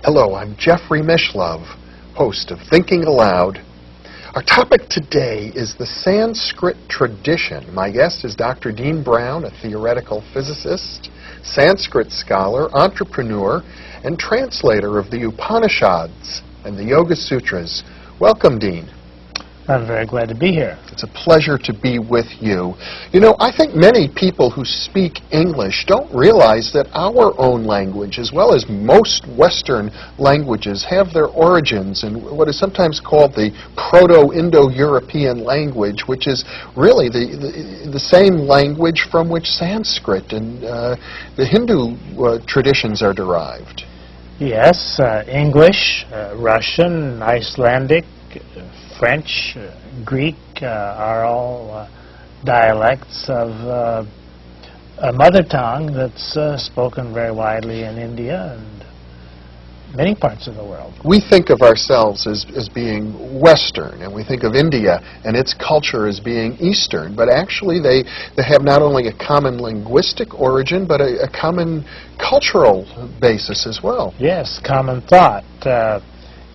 Hello, I'm Jeffrey Mishlove, host of Thinking Aloud. Our topic today is the Sanskrit tradition. My guest is Dr. Dean Brown, a theoretical physicist, Sanskrit scholar, entrepreneur, and translator of the Upanishads and the Yoga Sutras. Welcome, Dean. I'm very glad to be here. It's a pleasure to be with you. You know, I think many people who speak English don't realize that our own language, as well as most Western languages, have their origins in what is sometimes called the Proto-Indo-European language, which is really the same language from which Sanskrit and the Hindu traditions are derived. Yes, English, Russian, Icelandic, French, Greek are all dialects of a mother tongue that's spoken very widely in India and many parts of the world. We think of ourselves as being Western, and we think of India and its culture as being Eastern, but actually they have not only a common linguistic origin, but a common cultural basis as well. Yes, common thought.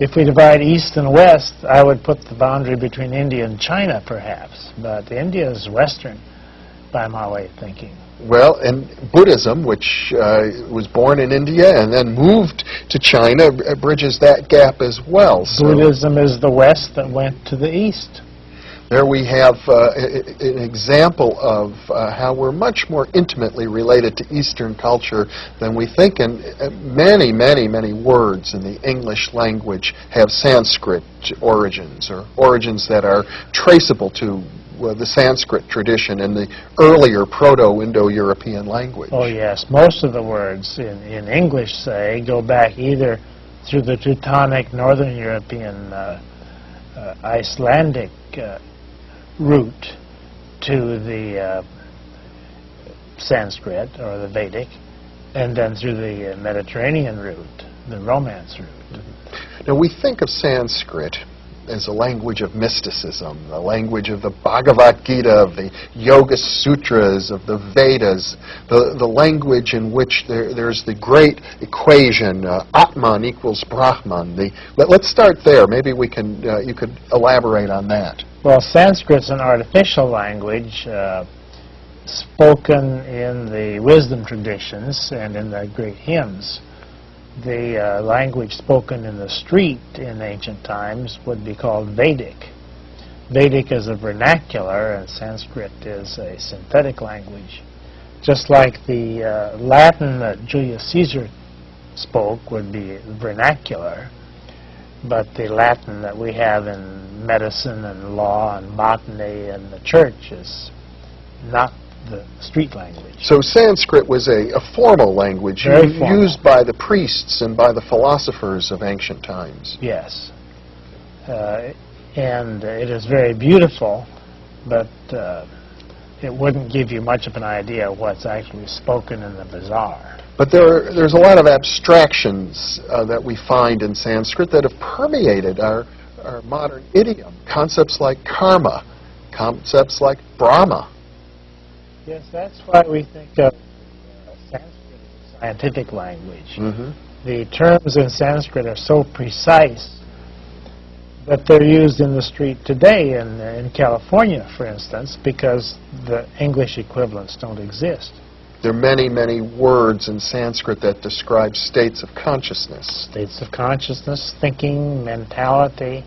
If we divide East and West, I would put the boundary between India and China, perhaps. But India is Western, by my way of thinking. Well, and Buddhism, which was born in India and then moved to China, bridges that gap as well. Buddhism is the West that went to the East. There we have an example of how we're much more intimately related to Eastern culture than we think, and many, many, many words in the English language have Sanskrit origins, or origins that are traceable to the Sanskrit tradition in the earlier Proto-Indo-European language. Oh yes, most of the words in English, say, go back either through the Teutonic Northern European Icelandic route to the Sanskrit or the Vedic, and then through the Mediterranean route, the Romance route. Now we think of Sanskrit as a language of mysticism, the language of the Bhagavad Gita, of the Yoga Sutras, of the Vedas, the language in which there's the great equation, Atman equals Brahman. Let's start there. Maybe we can you could elaborate on that. Well, Sanskrit's an artificial language spoken in the wisdom traditions and in the great hymns. The language spoken in the street in ancient times would be called Vedic. Vedic is a vernacular, and Sanskrit is a synthetic language. Just like the Latin that Julius Caesar spoke would be vernacular, but the Latin that we have in medicine and law and botany and the church is not the street language. So Sanskrit was a formal language used by the priests and by the philosophers of ancient times. Yes. And it is very beautiful, but it wouldn't give you much of an idea of what's actually spoken in the bazaar. But there's a lot of abstractions that we find in Sanskrit that have permeated our modern idiom. Concepts like karma, concepts like Brahma. Yes, that's why we think of Sanskrit as a scientific language. Mm-hmm. The terms in Sanskrit are so precise that they're used in the street today in California, for instance, because the English equivalents don't exist. There are many, many words in Sanskrit that describe states of consciousness. States of consciousness, thinking, mentality.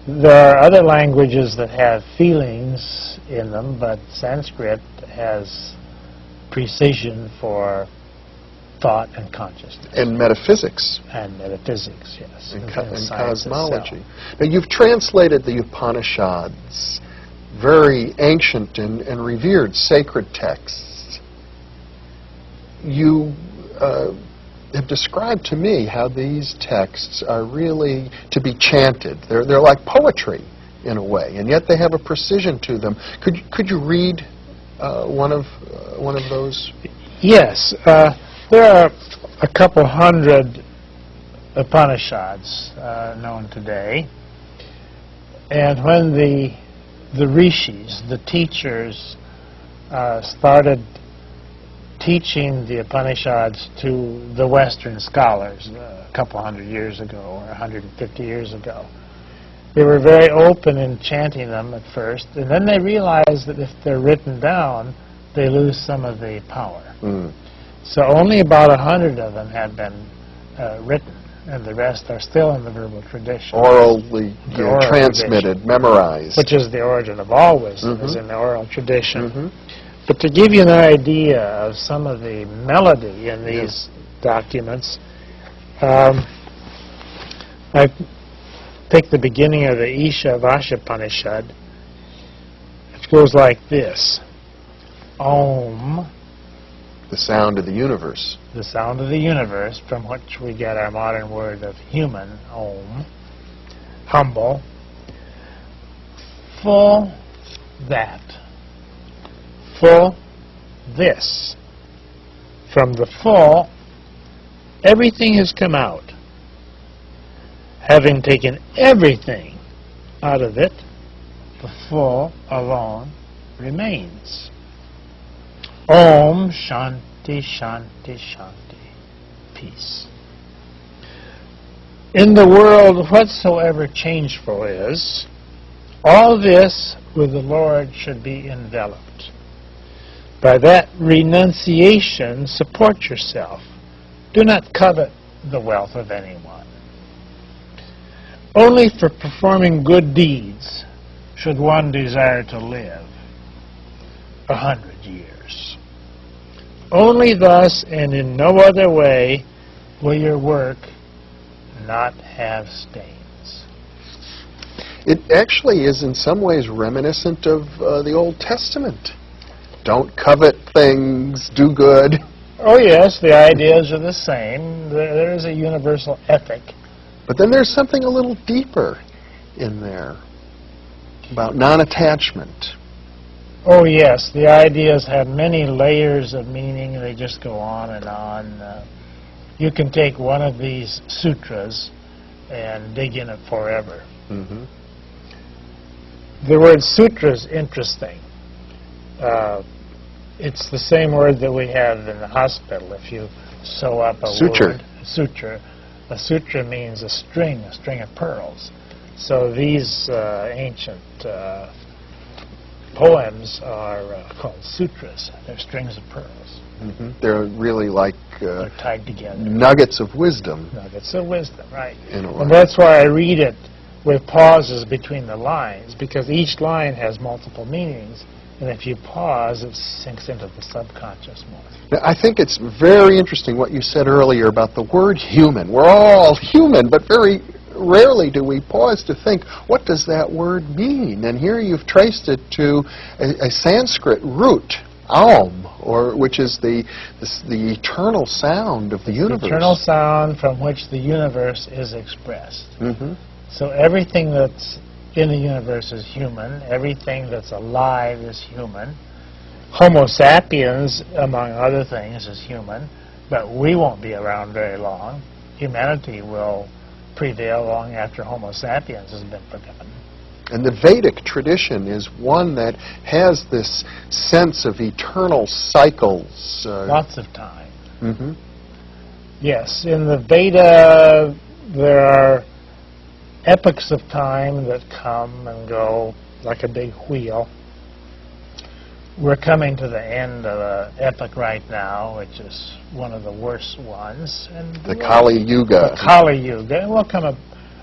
There are other languages that have feelings in them, but Sanskrit has precision for thought and consciousness. And metaphysics. And metaphysics, yes. And cosmology. Itself. Now, you've translated the Upanishads, very ancient and revered sacred texts. You have described to me how these texts are really to be chanted. They're like poetry in a way, and yet they have a precision to them. Could you read one of those? Yes, there are a couple hundred Upanishads known today. And when the rishis, the teachers, started teaching the Upanishads to the Western scholars a couple hundred years ago or 150 years ago, they were very open in chanting them at first, and then they realized that if they're written down, they lose some of the power. So only about 100 of them had been written, and the rest are still in the verbal tradition. Orally Oral transmitted, tradition, memorized. which is the origin of all wisdom, is in the oral tradition. But to give you an idea of some of the melody in these documents, I take the beginning of the Isha Vashapanishad, which goes like this. Om, The sound of the universe. the sound of the universe, from which we get our modern word of human, Om. Humble. Full that. Full this. From the full, everything has come out. Having taken everything out of it, the full alone remains. Om Shanti Shanti Shanti. Peace. In the world, whatsoever changeful is, all this with the Lord should be enveloped. By that renunciation, support yourself. Do not covet the wealth of anyone. Only for performing good deeds should one desire to live 100 years. Only thus and in no other way will your work not have stains. It actually is in some ways reminiscent of the Old Testament. Don't covet things, do good. Oh yes, the ideas are the same. There is a universal ethic. But then there's something a little deeper in there about non-attachment. Oh yes, the ideas have many layers of meaning. They just go on and on. You can take one of these sutras and dig in it forever. The word sutra is interesting. It's the same word that we have in the hospital. If you sew up a wound, suture. A sutra means a string of pearls. So these ancient poems are called sutras. They're strings of pearls. They're really like They're tied together. nuggets of wisdom. Nuggets of wisdom, right. In a way. And that's why I read it with pauses between the lines, because each line has multiple meanings, and if you pause, it sinks into the subconscious more. Now, I think it's very interesting what you said earlier about the word human. We're all human, but very rarely do we pause to think, what does that word mean? And here you've traced it to a Sanskrit root, Aum, which is the eternal sound of the universe. The eternal sound from which the universe is expressed. So everything that's in the universe is human. Everything that's alive is human. Homo sapiens, among other things, is human, but we won't be around very long. Humanity will prevail long after Homo sapiens has been forgotten. And the Vedic tradition is one that has this sense of eternal cycles. Lots of time. Yes, in the Veda there are epochs of time that come and go like a big wheel. We're coming to the end of an epoch right now, which is one of the worst ones. And the Kali Yuga. The Kali Yuga. And we'll come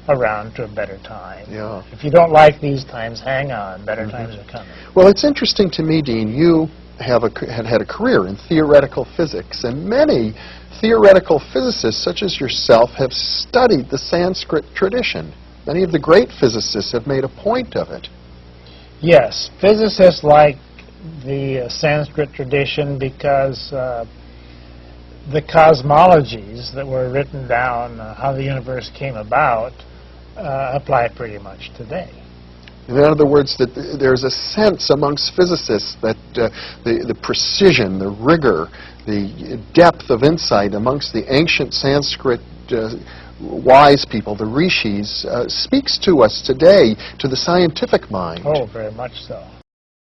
around to a better time. Yeah. If you don't like these times, hang on. Better times are coming. Well, it's interesting to me, Dean, you have had a career in theoretical physics, and many theoretical physicists, such as yourself, have studied the Sanskrit tradition. Many of the great physicists have made a point of it. Yes, physicists like the Sanskrit tradition because the cosmologies that were written down, how the universe came about, apply pretty much today. In other words, that there's a sense amongst physicists that the precision, the rigor, the depth of insight amongst the ancient Sanskrit wise people, the rishis, speaks to us today, to the scientific mind. Oh, very much so.